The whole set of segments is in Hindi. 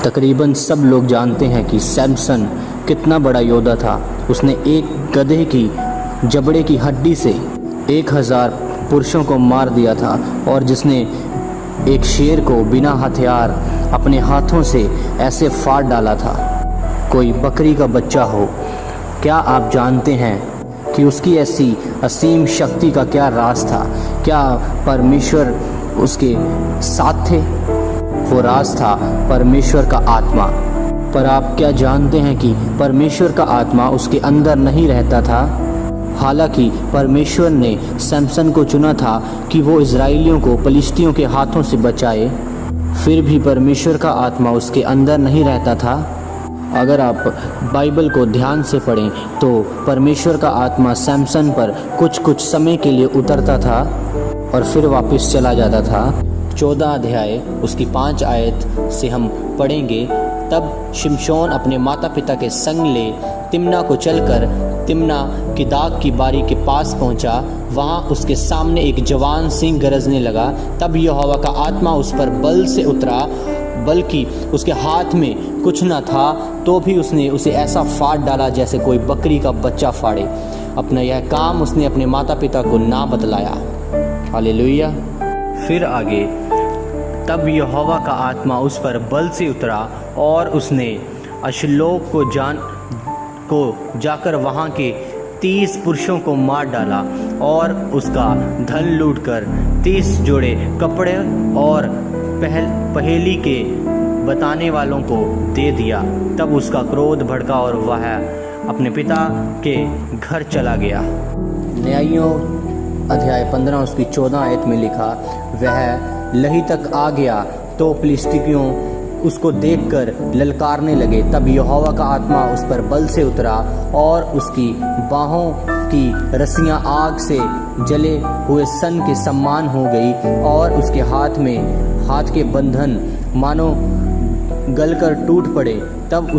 तकरीबन सब लोग जानते हैं कि सैमसन कितना बड़ा योद्धा था। उसने एक गधे की जबड़े की हड्डी से 1000 पुरुषों को मार दिया था और जिसने एक शेर को बिना हथियार अपने हाथों से ऐसे फाड़ डाला था कोई बकरी का बच्चा हो। क्या आप जानते हैं कि उसकी ऐसी असीम शक्ति का क्या राज था? क्या परमेश्वर उसके साथ थे? वो राज था परमेश्वर का आत्मा। पर आप क्या जानते हैं कि परमेश्वर का आत्मा उसके अंदर नहीं रहता था? हालांकि परमेश्वर ने सैमसन को चुना था कि वो इजराइलियों को फलिश्तियों के हाथों से बचाए, फिर भी परमेश्वर का आत्मा उसके अंदर नहीं रहता था। अगर आप बाइबल को ध्यान से पढ़ें तो परमेश्वर का आत्मा सैमसन पर कुछ समय के लिए उतरता था और फिर वापस चला जाता था। 14 अध्याय उसकी 5 आयत से हम पढ़ेंगे। तब शिमशोन अपने माता पिता के संग ले तिम्ना को चलकर तिम्ना की दाग की बारी के पास पहुंचा। वहां उसके सामने एक जवान सिंह गरजने लगा। तब यहोवा का आत्मा उस पर बल से उतरा, बल्कि उसके हाथ में कुछ न था तो भी उसने उसे ऐसा फाड़ डाला जैसे कोई बकरी का बच्चा फाड़े। अपना यह काम उसने अपने माता पिता को ना बतलाया। हालेलुया। फिर आगे, तब यहोवा का आत्मा उस पर बल से उतरा और उसने अश्लोक को जाकर वहाँ के 30 पुरुषों को मार डाला और उसका धन लूटकर 30 जोड़े कपड़े और पहेली के बताने वालों को दे दिया। तब उसका क्रोध भड़का और वह अपने पिता के घर चला गया। न्यायियों अध्याय 15 उसकी 14 आयत में लिखा, वह लही तक आ गया तो फिलिस्तीयों उसको देखकर ललकारने लगे। तब यहोवा का आत्मा उस पर बल से उतरा और उसकी बाहों की रस्सियां आग से जले हुए सन के समान हो गई और उसके हाथ के बंधन मानो गलकर टूट पड़े। तब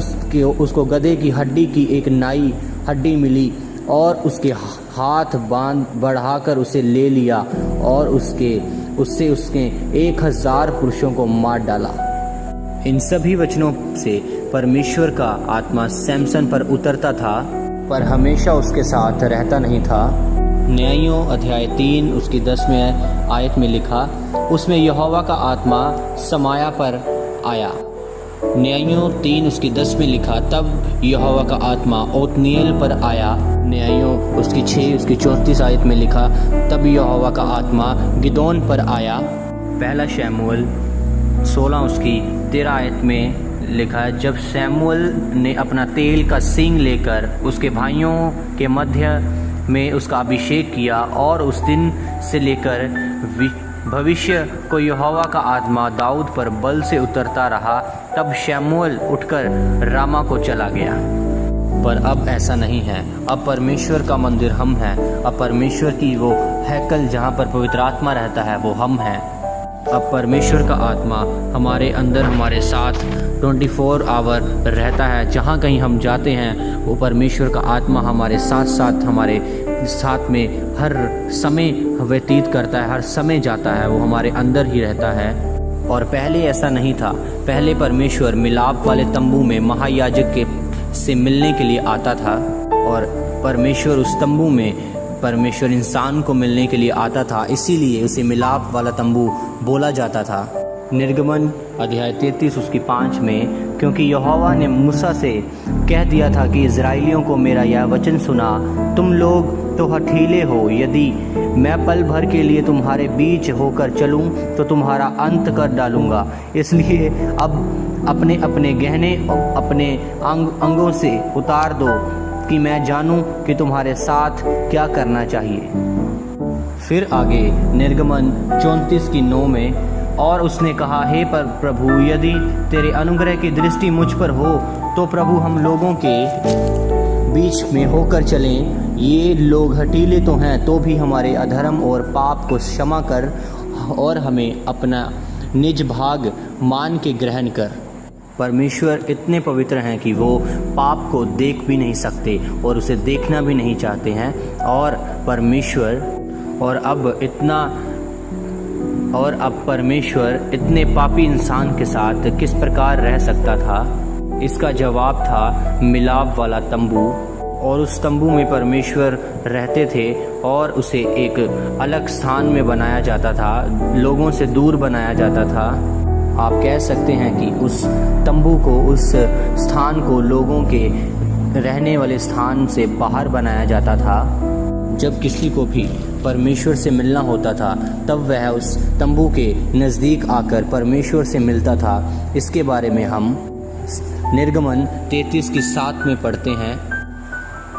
उसको गधे की हड्डी की एक नई हड्डी मिली और उसके हाथ बांध बढ़ाकर उसे ले लिया और उससे उसने 1000 पुरुषों को मार डाला। इन सभी वचनों से परमेश्वर का आत्मा सैमसन पर उतरता था, पर हमेशा उसके साथ रहता नहीं था। न्यायियों अध्याय 3 उसकी 10वें आयत में लिखा, उसमें यहोवा का आत्मा समाया पर आया। न्यायियों 3 उसकी 10 में लिखा, तब यहोवा का आत्मा ओतनीएल पर आया। न्यायियों उसकी 6 उसकी 34 आयत में लिखा, तब यहोवा का आत्मा गिदोन पर आया। पहला शमूएल 16 उसकी 13 आयत में लिखा है, जब शमूएल ने अपना तेल का सींग लेकर उसके भाइयों के मध्य में उसका अभिषेक किया और उस दिन से लेकर भविष्य को यहोवा का आत्मा दाऊद पर बल से उतरता रहा। तब शमूएल उठकर रामा को चला गया। पर अब ऐसा नहीं है। अब परमेश्वर का मंदिर हम हैं। अब परमेश्वर की वो हैकल जहाँ पर पवित्र आत्मा रहता है वो हम हैं। अब परमेश्वर का आत्मा हमारे अंदर हमारे साथ 24 आवर रहता है। जहाँ कहीं हम जाते हैं वो परमेश्वर का आत्मा हमारे साथ में हर समय व्यतीत करता है, हर समय जाता है, वो हमारे अंदर ही रहता है। और पहले ऐसा नहीं था। पहले परमेश्वर मिलाप वाले तंबू में महायाजक से मिलने के लिए आता था और परमेश्वर उस तंबू में परमेश्वर इंसान को मिलने के लिए आता था, इसीलिए उसे मिलाप वाला तंबू बोला जाता था। निर्गमन अध्याय 33 उसकी 5 में, क्योंकि यहोवा ने मूसा से कह दिया था कि इजराइलियों को मेरा यह वचन सुना, तुम लोग तो हठीले हो, यदि मैं पल भर के लिए तुम्हारे बीच होकर चलूं तो तुम्हारा अंत कर डालूंगा। इसलिए अब अपने अपने गहने अपने अंगों से उतार दो कि मैं जानूं कि तुम्हारे साथ क्या करना चाहिए। फिर आगे निर्गमन 34 की 9 में, और उसने कहा, हे पर प्रभु, यदि तेरे अनुग्रह की दृष्टि मुझ पर हो तो प्रभु हम लोगों के बीच में होकर चलें। ये लोग हठीले तो हैं तो भी हमारे अधर्म और पाप को क्षमा कर और हमें अपना निज भाग मान के ग्रहण कर। परमेश्वर इतने पवित्र हैं कि वो पाप को देख भी नहीं सकते और उसे देखना भी नहीं चाहते हैं। और परमेश्वर और अब इतना और अब परमेश्वर इतने पापी इंसान के साथ किस प्रकार रह सकता था? इसका जवाब था मिलाप वाला तंबू। और उस तंबू में परमेश्वर रहते थे और उसे एक अलग स्थान में बनाया जाता था, लोगों से दूर बनाया जाता था। आप कह सकते हैं कि उस तंबू को, उस स्थान को लोगों के रहने वाले स्थान से बाहर बनाया जाता था। जब किसी को भी परमेश्वर से मिलना होता था तब वह उस तंबू के नज़दीक आकर परमेश्वर से मिलता था। इसके बारे में हम निर्गमन 33:7 में पढ़ते हैं।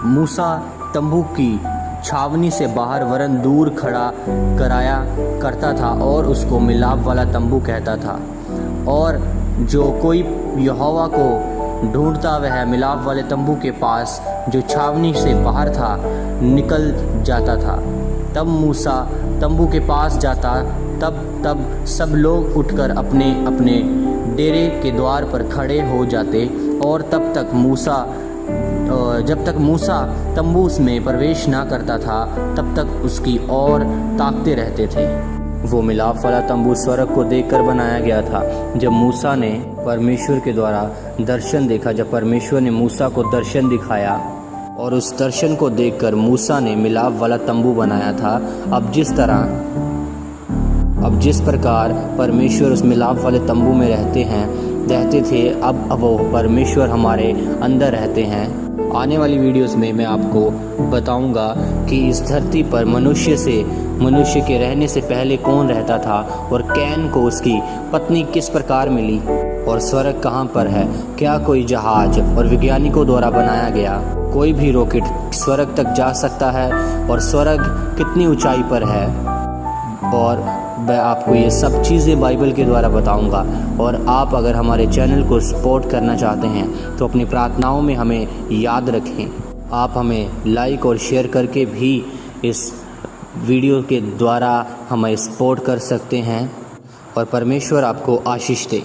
मूसा तंबू की छावनी से बाहर वरन दूर खड़ा कराया करता था और उसको मिलाप वाला तंबू कहता था। और जो कोई यहोवा को ढूंढता वह मिलाप वाले तंबू के पास जो छावनी से बाहर था निकल जाता था। तब मूसा तंबू के पास जाता, तब सब लोग उठकर अपने अपने डेरे के द्वार पर खड़े हो जाते और जब तक मूसा तंबू में प्रवेश ना करता था तब तक उसकी ओर ताकते रहते थे। वो मिलाप वाला तंबू स्वर्ग को देखकर बनाया गया था। जब मूसा ने परमेश्वर के द्वारा दर्शन देखा, जब परमेश्वर ने मूसा को दर्शन दिखाया और उस दर्शन को देखकर मूसा ने मिलाप वाला तंबू बनाया था। अब जिस प्रकार परमेश्वर उस मिलाप वाले तंबू में रहते थे, अब वो परमेश्वर हमारे अंदर रहते हैं। आने वाली वीडियोस में मैं आपको बताऊंगा कि इस धरती पर मनुष्य के रहने से पहले कौन रहता था और कैन को उसकी पत्नी किस प्रकार मिली और स्वर्ग कहाँ पर है, क्या कोई जहाज और वैज्ञानिकों द्वारा बनाया गया कोई भी रॉकेट स्वर्ग तक जा सकता है और स्वर्ग कितनी ऊंचाई पर है। और मैं आपको ये सब चीज़ें बाइबल के द्वारा बताऊंगा। और आप अगर हमारे चैनल को सपोर्ट करना चाहते हैं तो अपनी प्रार्थनाओं में हमें याद रखें। आप हमें लाइक और शेयर करके भी इस वीडियो के द्वारा हमें सपोर्ट कर सकते हैं। और परमेश्वर आपको आशीष दे।